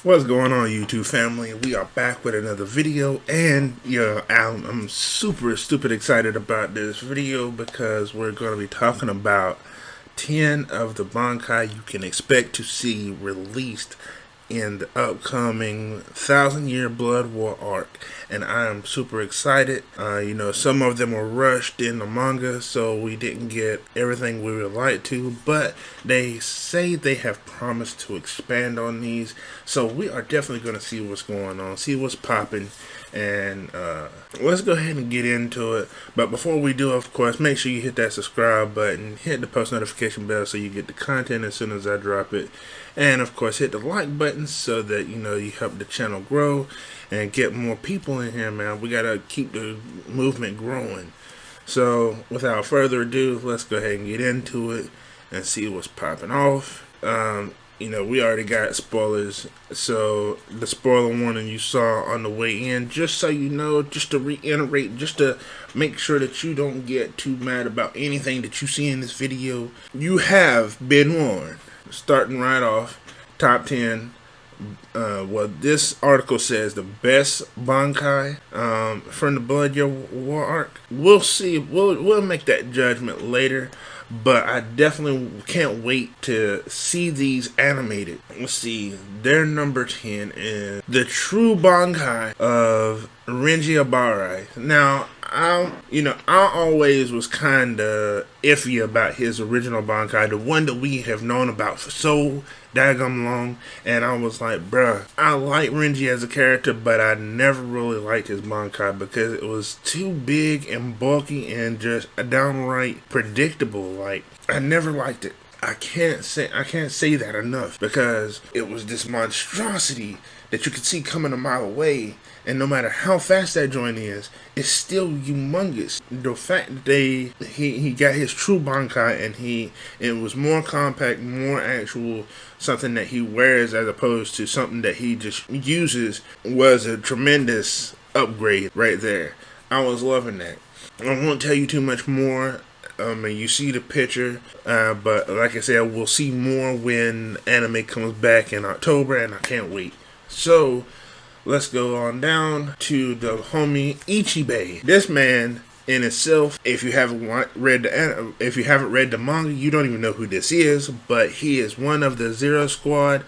What's going on, YouTube family? We are back with another video, and I'm super stupid excited about this video because we're going to be talking about 10 of the Bankai you can expect to see released in the upcoming 1,000-Year Blood War arc, and I am super excited. Some of them were rushed in the manga, so we didn't get everything we would like to, but they say they have promised to expand on these, so we are definitely going to see what's going on, see what's popping, and let's go ahead and get into it. But before we do, of course, make sure you hit that subscribe button, hit the post notification bell so you get the content as soon as I drop it, and of course hit the like button so that you help the channel grow and get more people in here, man. We gotta keep the movement growing. So without further ado, let's go ahead and get into it and see what's popping off. We already got spoilers, so the spoiler warning you saw on the way in, just so you know, just to reiterate, just to make sure that you don't get too mad about anything that you see in this video, you have been warned. Starting right off, top 10. This article says the best Bankai from the Blood War arc. We'll see. We'll make that judgment later, but I definitely can't wait to see these animated. Let's see. Their number 10 is the true Bankai of Renji. Now, I always was kind of iffy about his original Bankai, the one that we have known about for so daggum long, and I was like, bruh, I like Renji as a character, but I never really liked his Bankai because it was too big and bulky and just downright predictable. Like, I never liked it. I can't say that enough, because it was this monstrosity that you could see coming a mile away, and no matter how fast that joint is, it's still humongous. The fact that he got his true Bankai, and it was more compact, more actual, something that he wears as opposed to something that he just uses, was a tremendous upgrade right there. I was loving that. I won't tell you too much more. And you see the picture, but like I said, we'll see more when anime comes back in October, and I can't wait. So let's go on down to the homie Ichiba. This man in itself, if you haven't read the manga, you don't even know who this is, but he is one of the Zero Squad.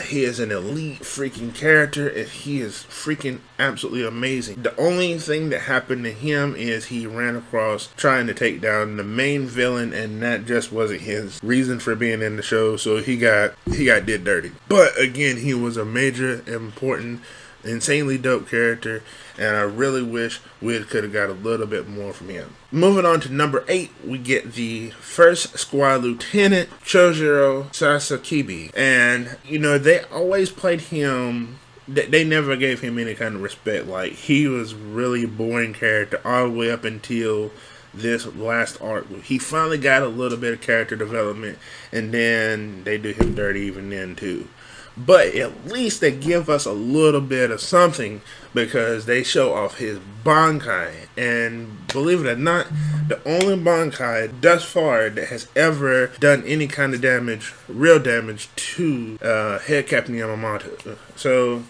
He is an elite freaking character, and he is freaking absolutely amazing. The only thing that happened to him is he ran across trying to take down the main villain, and that just wasn't his reason for being in the show, so he got did dirty. But again, he was a major, important, insanely dope character, and I really wish we could have got a little bit more from him. Moving on to number 8, we get the first squad lieutenant, Chojiro Sasakibi. And they always played him, they never gave him any kind of respect. Like, he was really a boring character all the way up until this last arc. He finally got a little bit of character development, and then they do him dirty even then too. But at least they give us a little bit of something, because they show off his Bankai. And believe it or not, the only Bankai thus far that has ever done any kind of damage, real damage, to Head Captain Yamamoto. So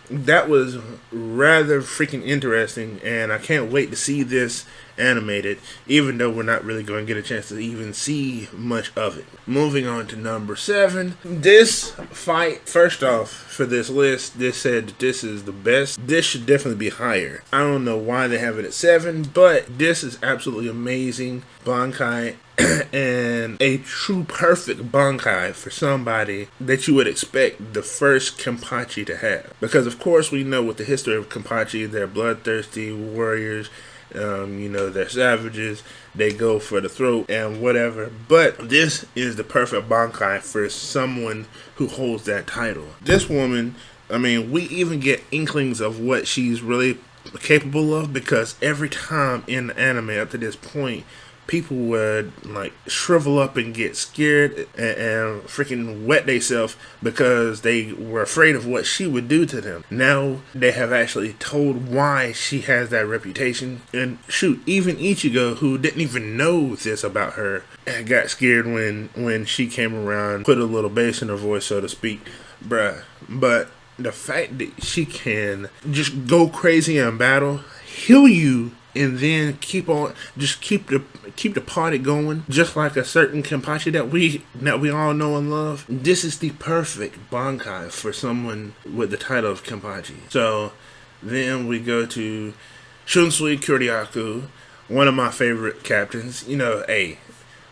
that was rather freaking interesting, and I can't wait to see this animated, even though we're not really going to get a chance to even see much of it. Moving on to number 7. This fight, first off, for this list, this said that this is the best. This should definitely be higher. I don't know why they have it at 7, but this is absolutely amazing Bankai, and a true perfect Bankai for somebody that you would expect the first Kimpachi to have. Because of course we know with the history of Kimpachi, they're bloodthirsty warriors. They're savages, they go for the throat and whatever, but this is the perfect Bankai for someone who holds that title. This woman, we even get inklings of what she's really capable of, because every time in the anime up to this point, people would like shrivel up and get scared and freaking wet themselves because they were afraid of what she would do to them. Now they have actually told why she has that reputation, and shoot, even Ichigo, who didn't even know this about her, got scared when she came around, put a little bass in her voice, so to speak. Bruh. But the fact that she can just go crazy in battle, heal you, and then keep the party going, just like a certain Kimpachi that we all know and love. This is the perfect Bankai for someone with the title of Kimpachi. So then we go to Shunsui Kuryaku, one of my favorite captains. Hey,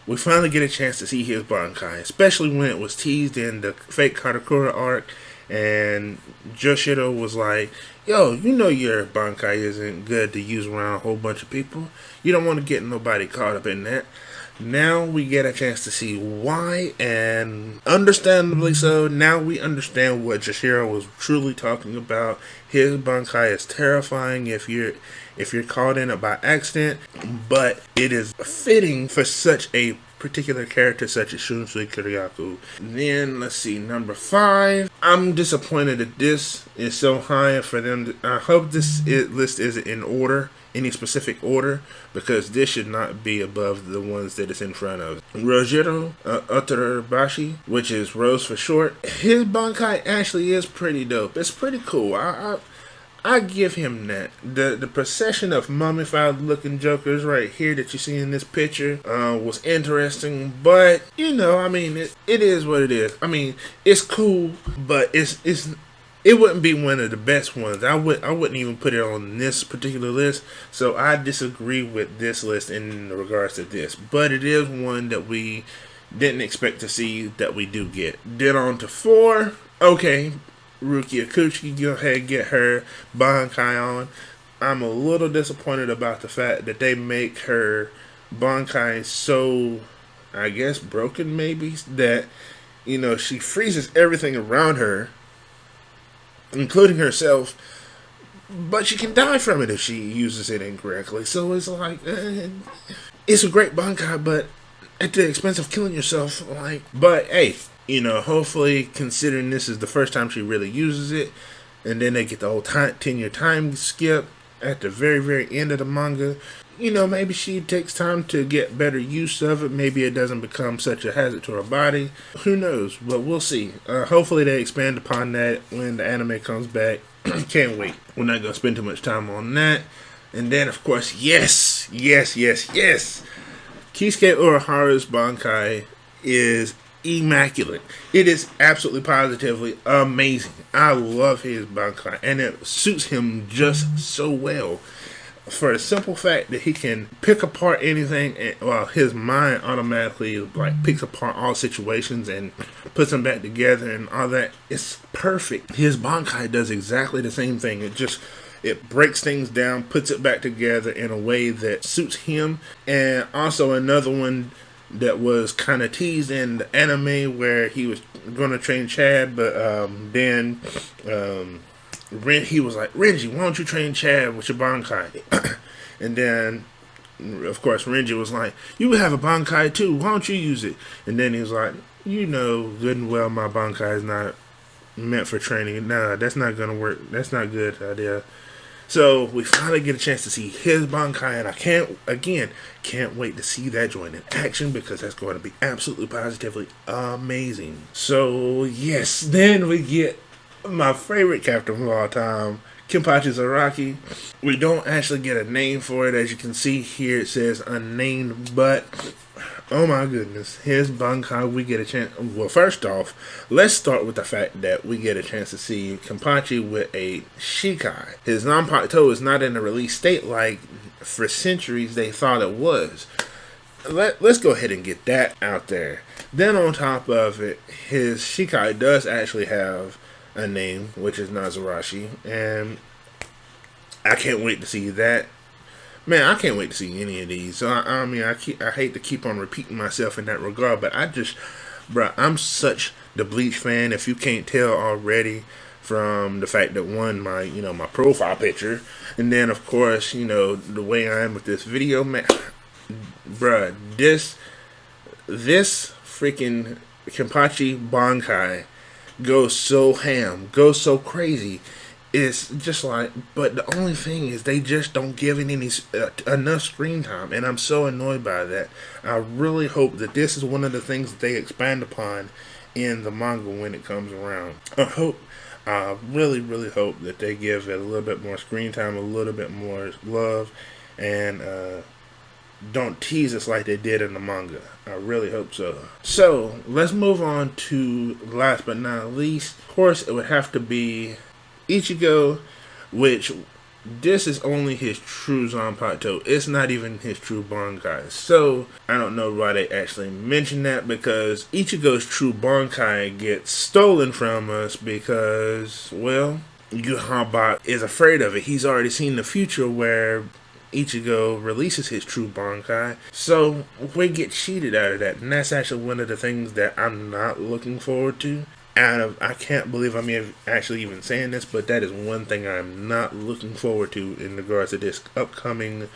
we finally get a chance to see his Bankai, especially when it was teased in the fake Katakura arc, and Joshiro was like, yo, your Bankai isn't good to use around a whole bunch of people. You don't want to get nobody caught up in that. Now we get a chance to see why, and understandably so, now we understand what Joshiro was truly talking about. His Bankai is terrifying if you're caught in it by accident, but it is fitting for such a particular character such as Shunsui Kuryaku. Then let's see, number 5. I'm disappointed that this is so high for them. I hope this list isn't in order, any specific order, because this should not be above the ones that it's in front of. Rojiro Otarabashi, which is Rose for short. His Bankai actually is pretty dope. It's pretty cool. I give him that. The procession of mummified looking jokers right here that you see in this picture was interesting, but it is what it is. It's cool, but it wouldn't be one of the best ones. I wouldn't even put it on this particular list. So I disagree with this list in regards to this, but it is one that we didn't expect to see that we do get. Then on to 4. Okay, Ruki Akuchi, go ahead and get her Bankai on. I'm a little disappointed about the fact that they make her Bankai so, I guess, broken maybe, that, she freezes everything around her, including herself, but she can die from it if she uses it incorrectly. So it's like, it's a great Bankai, but at the expense of killing yourself. But hey, hopefully, considering this is the first time she really uses it, and then they get the whole 10-year time skip at the very, very end of the manga, maybe she takes time to get better use of it. Maybe it doesn't become such a hazard to her body. Who knows? But we'll see. Hopefully they expand upon that when the anime comes back. Can't wait. We're not going to spend too much time on that. And then, of course, yes. Kisuke Urahara's Bankai is immaculate. It is absolutely positively amazing. I love his Bankai, and it suits him just so well, for the simple fact that he can pick apart anything, and his mind automatically picks apart all situations and puts them back together and all that. It's perfect. His Bankai does exactly the same thing. It breaks things down, puts it back together in a way that suits him. And also another one that was kind of teased in the anime where he was going to train Chad, but then he was like, Renji, why don't you train Chad with your Bankai? And then, of course, Renji was like, you have a Bankai too, why don't you use it? And then he was like, good and well my Bankai is not meant for training. Nah, that's not going to work. That's not a good idea. So we finally get a chance to see his Bankai, and I can't wait to see that joint in action, because that's going to be absolutely positively amazing. So yes, then we get my favorite captain of all time, Kimpachisaraki. We don't actually get a name for it. As you can see here, it says unnamed, but oh my goodness, his Bankai, we get a chance. Well, first off, let's start with the fact that we get a chance to see Kimpachi with a Shikai. His Nanpakuto is not in a release state like for centuries they thought it was. Let's go ahead and get that out there. Then on top of it, his Shikai does actually have a name, which is Nazarashi, and I can't wait to see that. Man, I can't wait to see any of these. So I hate to keep on repeating myself in that regard, but I'm such the Bleach fan. If you can't tell already from the fact that my profile picture, and then of course, the way I am with this video, man, this freaking Kimpachi Bankai goes so ham, goes so crazy. It's just but the only thing is they just don't give it any enough screen time, and I'm so annoyed by that. I really hope that this is one of the things that they expand upon in the manga when it comes around. I really, really hope that they give it a little bit more screen time, a little bit more love, and don't tease us like they did in the manga. I really hope so. So, let's move on to last but not least. Of course, it would have to be Ichigo, which this is only his true Zanpakuto. It's not even his true Bankai. So, I don't know why they actually mention that, because Ichigo's true Bankai gets stolen from us because, well, Yuhanbach is afraid of it. He's already seen the future where Ichigo releases his true Bankai. So, we get cheated out of that. And that's actually one of the things that I'm not looking forward to. I can't believe I'm actually even saying this, but that is one thing I'm not looking forward to in regards to this upcoming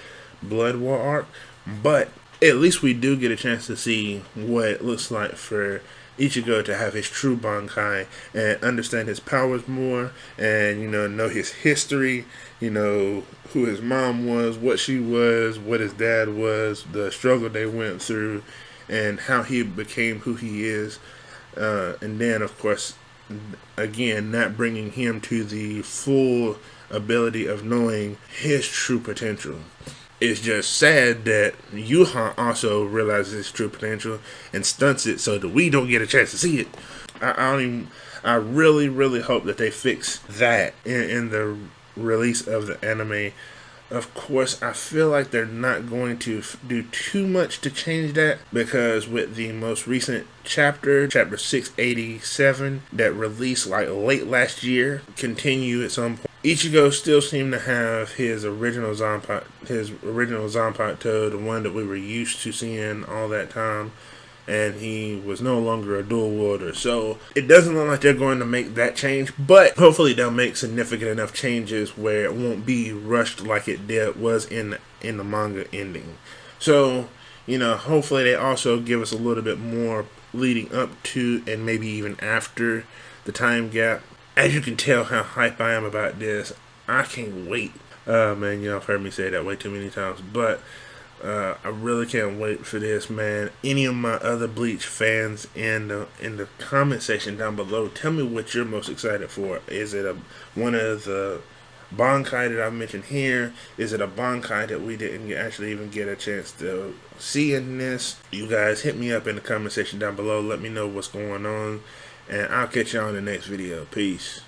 Blood War arc. But at least we do get a chance to see what it looks like for Ichigo to have his true Bankai and understand his powers more, and know his history, who his mom was, what she was, what his dad was, the struggle they went through, and how he became who he is. And then, of course, again, not bringing him to the full ability of knowing his true potential. It's just sad that Yuha also realizes his true potential and stunts it so that we don't get a chance to see it. I really, really hope that they fix that in the release of the anime. Of course, I feel like they're not going to do too much to change that, because with the most recent chapter 687, that released like late last year, continue at some point. Ichigo still seemed to have his original Zanpakuto, the one that we were used to seeing all that time, and he was no longer a dual wielder. So it doesn't look like they're going to make that change, but hopefully they'll make significant enough changes where it won't be rushed like it was in the manga ending. So, hopefully they also give us a little bit more leading up to and maybe even after the time gap. As you can tell how hype I am about this, I can't wait. Man, I've heard me say that way too many times, but I really can't wait for this, man. Any of my other Bleach fans in the comment section down below, tell me what you're most excited for. Is it one of the Bankai that I mentioned here? Is it a Bankai that we didn't actually even get a chance to see in this? You guys hit me up in the comment section down below. Let me know what's going on, and I'll catch y'all in the next video. Peace.